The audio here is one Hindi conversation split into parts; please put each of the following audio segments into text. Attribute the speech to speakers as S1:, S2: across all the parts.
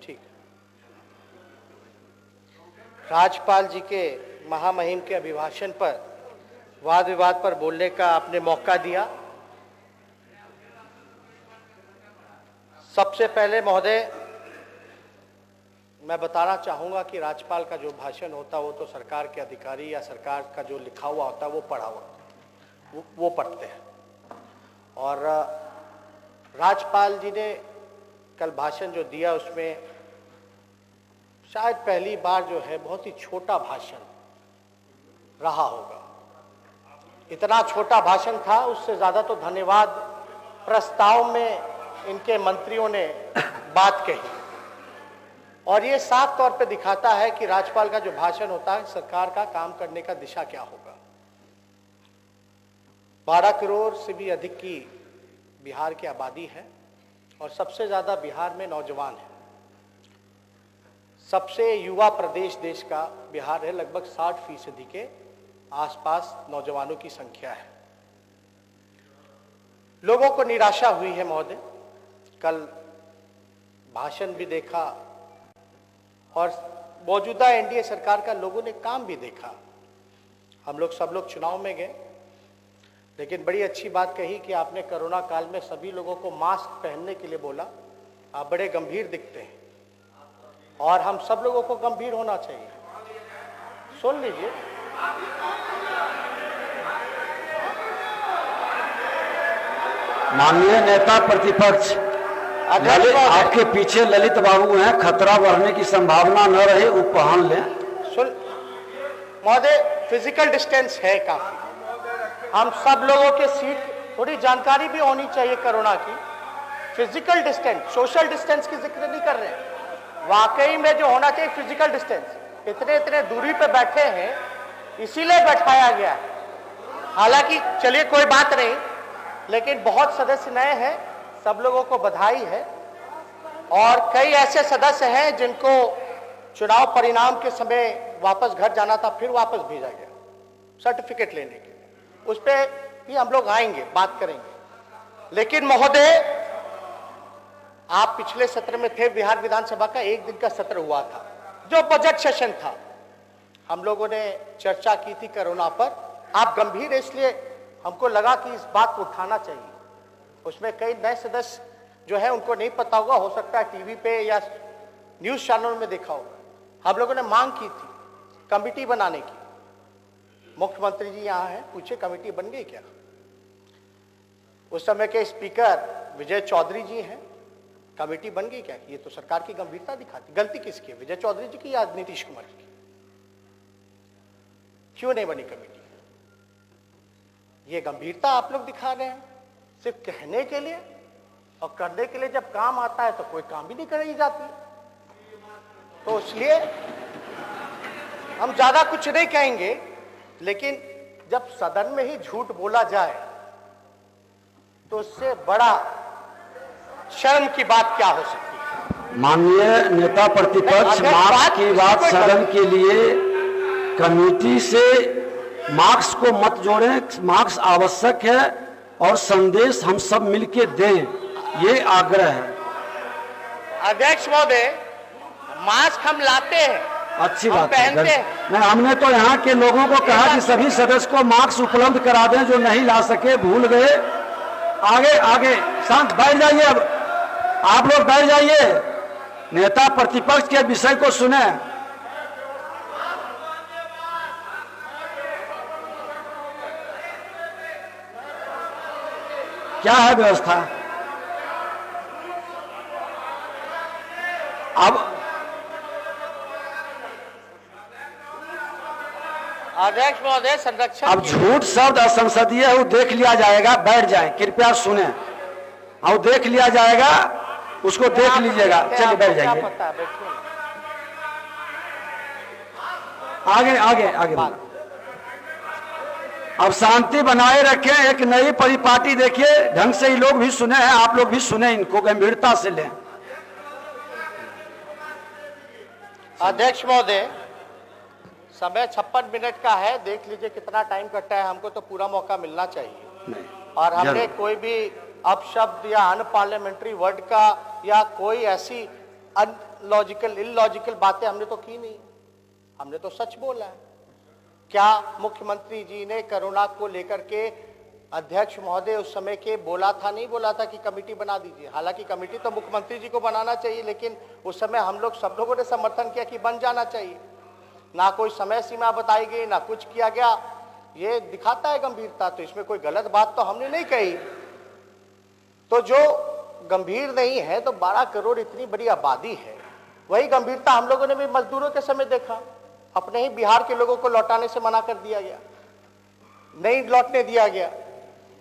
S1: ठीक। राज्यपाल जी के महामहिम के अभिभाषण पर वाद विवाद पर बोलने का आपने मौका दिया। सबसे पहले महोदय मैं बताना चाहूंगा कि राज्यपाल का जो भाषण होता है वो तो सरकार के अधिकारी या सरकार का जो लिखा हुआ होता है वो पढ़ा हुआ वो पढ़ते हैं। और राज्यपाल जी ने कल भाषण जो दिया उसमें शायद पहली बार जो है बहुत ही छोटा भाषण रहा होगा। इतना छोटा भाषण था, उससे ज्यादा तो धन्यवाद प्रस्ताव में इनके मंत्रियों ने बात कही। और ये साफ तौर पे दिखाता है कि राज्यपाल का जो भाषण होता है सरकार का काम करने का दिशा क्या होगा। 12 करोड़ से भी अधिक की बिहार की आबादी है और सबसे ज्यादा बिहार में नौजवान है। सबसे युवा प्रदेश देश का बिहार है, लगभग 60% के आसपास नौजवानों की संख्या है। लोगों को निराशा हुई है महोदय। कल भाषण भी देखा और मौजूदा एनडीए सरकार का लोगों ने काम भी देखा। हम लोग सब लोग चुनाव में गए, लेकिन बड़ी अच्छी बात कही कि आपने कोरोना काल में सभी लोगों को मास्क पहनने के लिए बोला। आप बड़े गंभीर दिखते हैं और हम सब लोगों को गंभीर होना चाहिए। सुन लीजिए,
S2: माननीय नेता प्रतिपक्ष, आपके पीछे ललित बाबू हैं, खतरा बढ़ने की संभावना न रहे वो पहन लें।
S1: सुन महोदय, फिजिकल डिस्टेंस है काफी। हम सब लोगों के सीट थोड़ी जानकारी भी होनी चाहिए कोरोना की। फिजिकल डिस्टेंस, सोशल डिस्टेंस की जिक्र नहीं कर रहे हैं। वाकई में जो होना चाहिए फिजिकल डिस्टेंस। इतने दूरी पे बैठे हैं इसीलिए बैठाया गया है। हालांकि चलिए कोई बात नहीं, लेकिन बहुत सदस्य नए हैं, सब लोगों को बधाई है। और कई ऐसे सदस्य हैं जिनको चुनाव परिणाम के समय वापस घर जाना था, फिर वापस भेजा गया सर्टिफिकेट लेने के लिए। उस पर भी हम लोग आएंगे, बात करेंगे। लेकिन महोदय, आप पिछले सत्र में थे, बिहार विधानसभा का एक दिन का सत्र हुआ था जो बजट सेशन था। हम लोगों ने चर्चा की थी कोरोना पर। आप गंभीर है इसलिए हमको लगा कि इस बात को उठाना चाहिए। उसमें कई नए सदस्य जो है उनको नहीं पता होगा, हो सकता है टीवी पे या न्यूज चैनल में देखा होगा। हम लोगों ने मांग की थी कमेटी बनाने की। मुख्यमंत्री जी यहाँ हैं, पूछे कमेटी बन गई क्या? उस समय के स्पीकर विजय चौधरी जी हैं, कमेटी बन गई क्या? ये तो सरकार की गंभीरता दिखाती। गलती किसकी है, विजय चौधरी जी की या नीतीश कुमार की? क्यों नहीं बनी कमेटी? ये गंभीरता आप लोग दिखा रहे हैं सिर्फ कहने के लिए, और करने के लिए जब काम आता है तो कोई काम भी नहीं कराई जाती। तो इसलिए हम ज्यादा कुछ नहीं कहेंगे, लेकिन जब सदन में ही झूठ बोला जाए तो उससे बड़ा शर्म की बात क्या हो सकती है।
S2: माननीय नेता प्रतिपक्ष, मार्क्स की बात सदन के लिए कमेटी से मार्क्स को मत जोड़ें। मार्क्स आवश्यक है और संदेश हम सब मिलके दें, ये आग्रह है।
S1: अध्यक्ष महोदय, मास्क हम लाते हैं,
S2: अच्छी बात है।
S1: नहीं,
S2: हमने तो यहाँ के लोगों को कहा कि सभी सदस्य को मास्क उपलब्ध करा दें, जो नहीं ला सके, भूल गए। आगे आगे शांत बैठ जाइए। अब आप लोग बैठ जाइए, नेता प्रतिपक्ष के विषय को सुने। क्या है व्यवस्था? अब
S1: अध्यक्ष महोदय, संरक्षण,
S2: अब झूठ शब्द असंसदीय है, वो देख लिया जाएगा। बैठ जाएं, कृपया सुने। वो देख लिया जाएगा, उसको देख लीजिएगा। चलिए बैठ जाइए। आगे आगे आगे अब शांति बनाए रखें। एक नई परिपाटी देखिए, ढंग से ही लोग भी सुने हैं, आप लोग भी सुने, इनको गंभीरता से लें।
S1: अध्यक्ष महोदय, समय 56 मिनट का है, देख लीजिए कितना टाइम कटा है। हमको तो पूरा मौका मिलना चाहिए। और हमने कोई भी अपशब्द या अनपार्लियामेंट्री वर्ड का या कोई ऐसी अनलॉजिकल इलॉजिकल बातें हमने तो की नहीं, हमने तो सच बोला है। क्या मुख्यमंत्री जी ने कोरोना को लेकर के अध्यक्ष महोदय उस समय के बोला था, नहीं बोला था कि कमेटी बना दीजिए? हालांकि कमेटी तो मुख्यमंत्री जी को बनाना चाहिए, लेकिन उस समय हम लोग सब लोगों ने समर्थन किया कि बन जाना चाहिए। ना कोई समय सीमा बताई गई, ना कुछ किया गया। ये दिखाता है गंभीरता, तो इसमें कोई गलत बात तो हमने नहीं कही। तो जो गंभीर नहीं है, तो 12 करोड़ इतनी बड़ी आबादी है, वही गंभीरता हम लोगों ने भी मजदूरों के समय देखा। अपने ही बिहार के लोगों को लौटाने से मना कर दिया गया, नहीं लौटने दिया गया।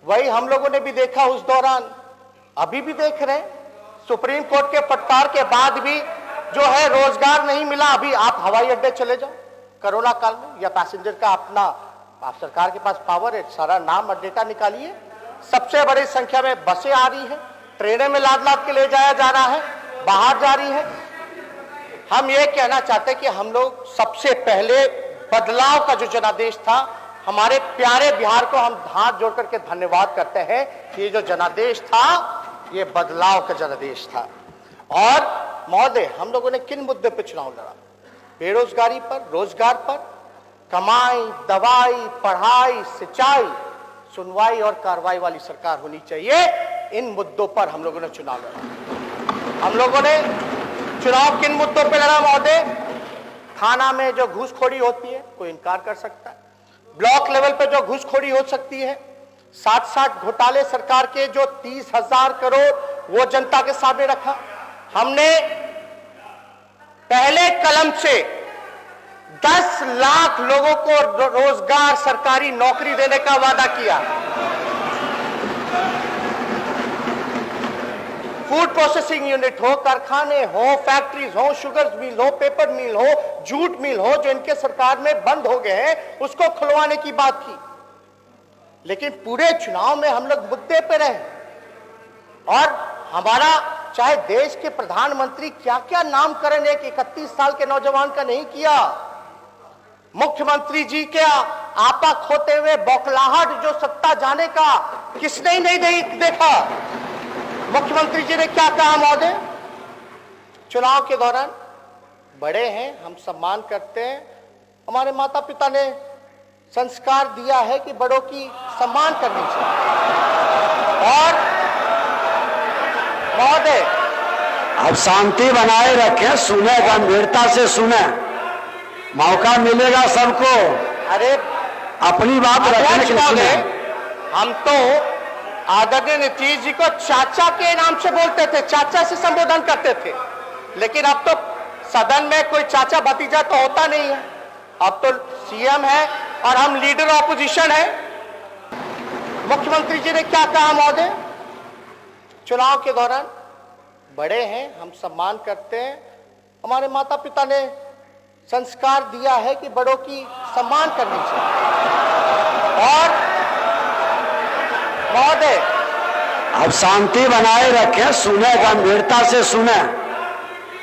S1: वही हम लोगों ने भी देखा उस दौरान, अभी भी देख रहे हैं। सुप्रीम कोर्ट के फटकार के बाद भी जो है रोजगार नहीं मिला। अभी आप हवाई अड्डे चले जाओ कोरोना काल में, या पैसेंजर का अपना, आप सरकार के पास पावर है, सारा नाम और डेटा निकालिए। सबसे बड़ी संख्या में बसें आ रही है, ट्रेनें में लाद लाद के ले जाया जा रहा है, बाहर जा रही है। हम ये कहना चाहते हैं कि हम लोग सबसे पहले बदलाव का जो जनादेश था, हमारे प्यारे बिहार को हम हाथ जोड़ करके धन्यवाद करते हैं कि ये जो जनादेश था, ये बदलाव का जनादेश था। और महोदय, हम लोगों ने किन मुद्दे पर चुनाव लड़ा? बेरोजगारी पर, रोजगार पर, कमाई, दवाई, पढ़ाई, सिंचाई, सुनवाई और कार्रवाई वाली सरकार होनी चाहिए। इन मुद्दों पर हम लोगों ने चुनाव लड़ा। हम लोगों ने चुनाव किन मुद्दों पर लड़ा महोदय? थाना में जो घूसखोरी होती है, कोई इनकार कर सकता है। ब्लॉक लेवल पर जो घूसखोरी हो सकती है, 60 घोटाले सरकार के, जो 30,000 करोड़, वो जनता के सामने रखा। हमने पहले कलम से 10 लाख लोगों को रोजगार, सरकारी नौकरी देने का वादा किया। फूड प्रोसेसिंग यूनिट हो, कारखाने हो, फैक्ट्रीज हो, शुगर मिल हो, पेपर मिल हो, जूट मिल हो, जो इनके सरकार में बंद हो गए हैं, उसको खुलवाने की बात की। लेकिन पूरे चुनाव में हम लोग मुद्दे पे रहे, और हमारा चाहे देश के प्रधानमंत्री क्या क्या नामकरण एक 31 साल के नौजवान का नहीं किया। मुख्यमंत्री जी के आपा खोते हुए बौखलाहट जो सत्ता जाने का, किसने ही नहीं देखा। मुख्यमंत्री जी ने क्या कहा महोदय? चुनाव के दौरान, बड़े हैं, हम सम्मान करते हैं, हमारे माता पिता ने संस्कार दिया है कि बड़ों की सम्मान करनी चाहिए। और महोदय,
S2: अब शांति बनाए रखें, सुने, गंभीरता से सुने, मौका मिलेगा सबको।
S1: अरे
S2: अपनी बात रखने के लिए
S1: हम तो आदरणीय नीतीश जी को चाचा के नाम से बोलते थे, चाचा से संबोधन करते थे। लेकिन अब तो सदन में कोई चाचा भतीजा तो होता नहीं है, अब तो सीएम है और हम लीडर ऑपोजिशन है। मुख्यमंत्री जी ने क्या कहा महोदय? चुनाव के दौरान, बड़े हैं, हम सम्मान करते हैं, हमारे माता पिता ने संस्कार दिया है कि बड़ों की सम्मान करनी चाहिए। और महोदय,
S2: अब शांति बनाए रखें, सुने, गंभीरता से सुने,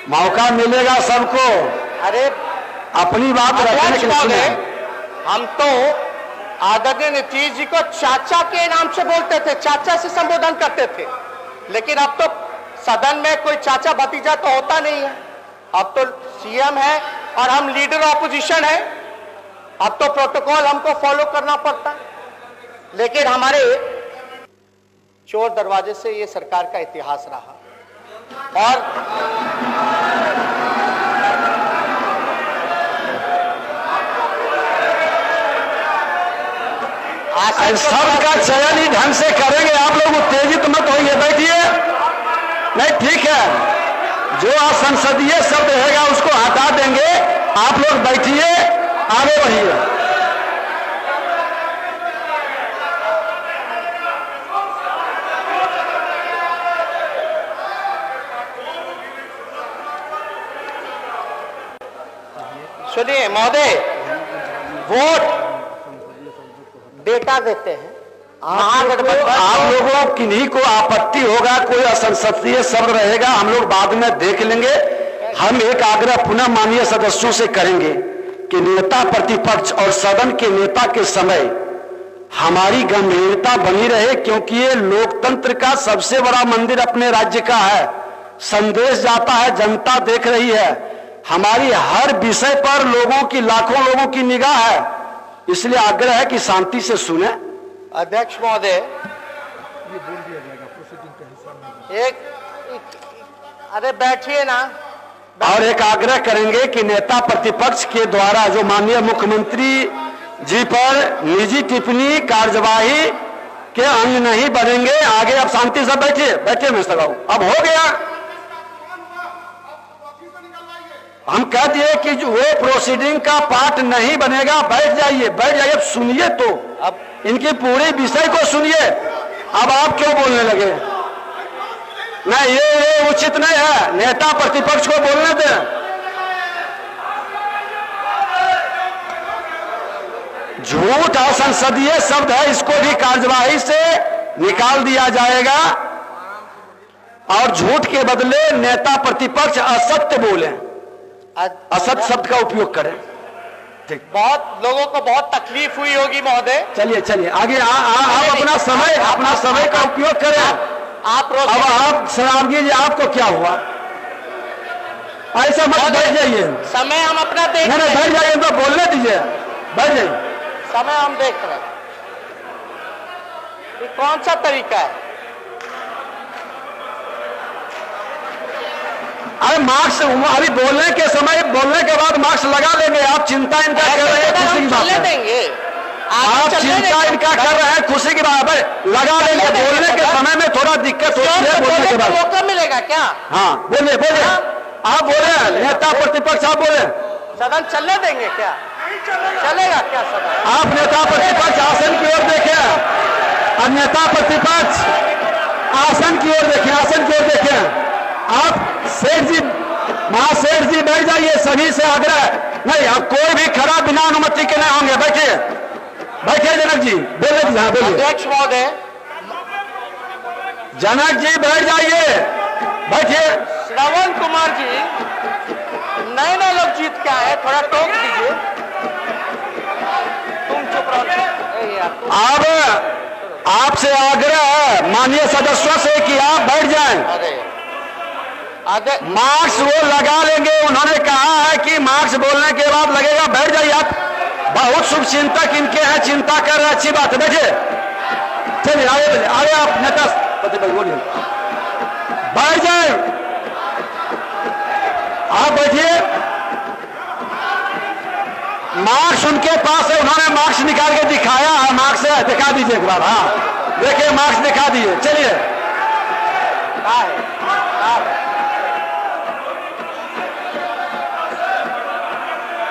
S2: मौका मिलेगा सबको।
S1: अरे
S2: अपनी बात रखने के लिए
S1: हम तो आदरणीय नीतीश जी को चाचा के नाम से बोलते थे, चाचा से संबोधन करते थे। लेकिन अब तो सदन में कोई चाचा भतीजा तो होता नहीं है, अब तो सीएम है और हम लीडर ऑपोजिशन है। अब तो प्रोटोकॉल हमको फॉलो करना पड़ता है। लेकिन हमारे चोर दरवाजे से ये सरकार का इतिहास रहा। और
S2: सबका चयन ही ढंग से करेंगे। आप लोग उत्तेजित मत होइए, बैठिए। नहीं, ठीक है, जो असंसदीय शब्द रहेगा उसको हटा देंगे। आप लोग बैठिए, आगे बढ़िए।
S1: सुनिए महोदय, वोट डेटा देते हैं महागठबंधन।
S2: आप लोगों किन्हीं को आपत्ति होगा, कोई असंसदीय शब्द रहेगा, हम लोग बाद में देख लेंगे। हम एक आग्रह पुनः माननीय सदस्यों से करेंगे कि नेता प्रतिपक्ष और सदन के नेता के समय हमारी गंभीरता बनी रहे, क्योंकि ये लोकतंत्र का सबसे बड़ा मंदिर अपने राज्य का है। संदेश जाता है, जनता देख रही है, हमारी हर विषय पर लोगों की, लाखों लोगों की निगाह है, इसलिए आग्रह है कि शांति से सुने।
S1: अध्यक्ष महोदय, अरे बैठिए ना।
S2: और एक आग्रह करेंगे कि नेता प्रतिपक्ष के द्वारा जो माननीय मुख्यमंत्री जी पर निजी टिप्पणी कार्यवाही के अंग नहीं बनेंगे। आगे अब शांति से बैठिए, बैठिए मिस्टर बाबू, अब हो गया। हम कह दिए कि जो वो प्रोसीडिंग का पार्ट नहीं बनेगा, बैठ जाइए, बैठ जाइए। अब सुनिए तो, अब इनकी पूरे विषय को सुनिए। अब आप क्यों बोलने लगे? नहीं, ये उचित नहीं है, नेता प्रतिपक्ष को बोलने दें। झूठ असंसदीय शब्द है, इसको भी कार्यवाही से निकाल दिया जाएगा और झूठ के बदले नेता प्रतिपक्ष असत्य बोले, असत्य शब्द का उपयोग करें। ठीक,
S1: बहुत लोगों को बहुत तकलीफ हुई होगी महोदय।
S2: चलिए चलिए आगे। आप अपना समय का उपयोग करें।
S1: आप
S2: अब आप शराबगी जी, आपको क्या हुआ? ऐसा मत बैठ जाइए,
S1: समय हम अपना देख रहे हैं।
S2: बैठ जाइए, तो बोलने दीजिए, बैठ जाइए।
S1: समय हम देख रहे हैं, ये कौन सा तरीका है?
S2: अरे मार्क्स अभी बोलने के समय, बोलने के बाद मार्क्स लगा लेंगे। आप चिंता इनका कर रहे हैं, खुशी की बात है। आप चिंता इनका कर रहे हैं, खुशी की बात है, लगा लेंगे। बोलने के समय में थोड़ा दिक्कत होती है, बोलने के बाद
S1: मौका मिलेगा क्या?
S2: हाँ बोलिए, बोलिए। आप बोले, नेता प्रतिपक्ष आप बोले।
S1: सदन चलने देंगे क्या? चलेगा क्या सदन?
S2: आप नेता प्रतिपक्ष आसन की ओर देखें, और नेता प्रतिपक्ष आसन की ओर देखें, आसन की ओर देखें। आप सेठ जी, महासेठ जी बैठ जाइए, सभी से आग्रह। नहीं, अब कोई भी खड़ा बिना अनुमति के नहीं होंगे। बैठिए, बैठिए जनक जी, बोलिए। हाँ बोलिए।
S1: अध्यक्ष महोदय,
S2: जनक जी बैठ जाइए, बैठिए।
S1: श्रवण कुमार जी, नए नए लोग जीत के आए, थोड़ा टोक दीजिए। तुम चुप रहो।
S2: अब आपसे आग्रह है माननीय सदस्यों से कि आप बैठ जाएं। मार्क्स वो लगा लेंगे, उन्होंने कहा है कि मार्क्स बोलने के बाद लगेगा। बैठ जाइए आप, बहुत शुभ चिंतक इनके हैं, चिंता कर रहे हैं, अच्छी बात है, बैठिए। चलिए आगे बढ़िए, आगे आप नेता प्रतिपक्ष बोलिए, बैठ जाए। आप बैठिए। मार्क्स उनके पास है, उन्होंने मार्क्स निकाल के दिखाया है। मार्क्स है, दिखा दीजिए एक बार। हाँ देखिए, मार्क्स दिखा दीजिए। चलिए,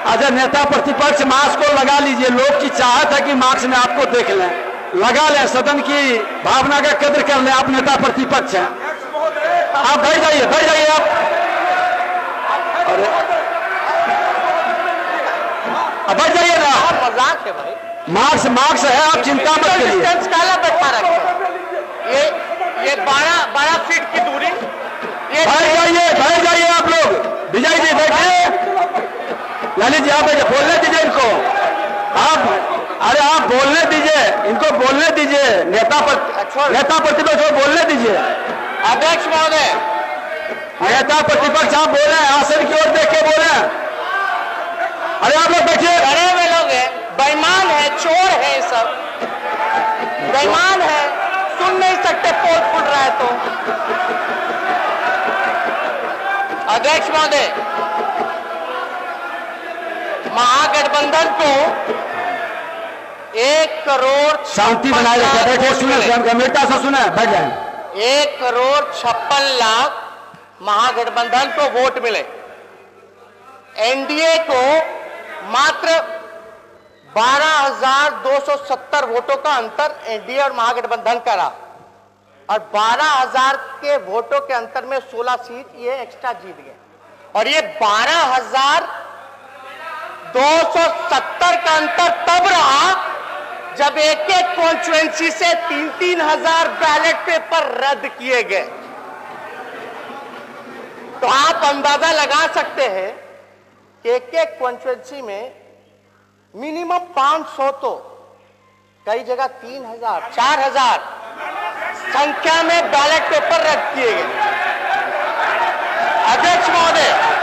S2: अच्छा नेता प्रतिपक्ष मार्क्स को लगा लीजिए। लोग की चाहत है कि मार्क्स में आपको देख लें, लगा लें, सदन की भावना का कद्र कर लें। आप नेता प्रतिपक्ष हैं, आप बैठ जाइए, बैठ जाइए आप। अरे अब बैठ जाइए ना,
S1: मजाक है भाई।
S2: मार्क्स है, आप चिंता मत करिए।
S1: बैठा रखे, ये 12 फीट की दूरी।
S2: बैठ जाइए आप लोग। विजय जी बैठिए, ललित जी आप बैठिए, बोलने दीजिए इनको। अरे आप बोलने दीजिए, इनको बोलने दीजिए। नेता प्रतिपक्ष को बोलने दीजिए।
S1: अध्यक्ष महोदय,
S2: नेता प्रतिपक्ष आप बोले, आसन की ओर देख के बोले। अरे आप लोग बैठिए।
S1: डरे हुए लोग हैं, बेईमान है, चोर है, सब बेईमान है, सुन नहीं सकते, पोल फूट रहा है तो। अध्यक्ष महोदय, महागठबंधन को 1 करोड़
S2: शांति बनाए रखें, बैठे सुने, गंभीरता से सुने, बैठ जाए।
S1: 1 करोड़ 56 लाख महागठबंधन को वोट मिले। एनडीए को मात्र 12,270 वोटों का अंतर एनडीए और महागठबंधन का रहा, और 12,000 के वोटों के अंतर में 16 सीट ये एक्स्ट्रा जीत गए। और ये 12,270 का अंतर तब रहा जब एक एक कॉन्स्टिट्यूएंसी से 3-3 हजार बैलेट पेपर रद्द किए गए। तो आप अंदाजा लगा सकते हैं कि एक एक कॉन्स्टिट्यूएंसी में मिनिमम 500 तो कई जगह 3,000, 4,000 संख्या में बैलेट पेपर रद्द किए गए। अध्यक्ष महोदय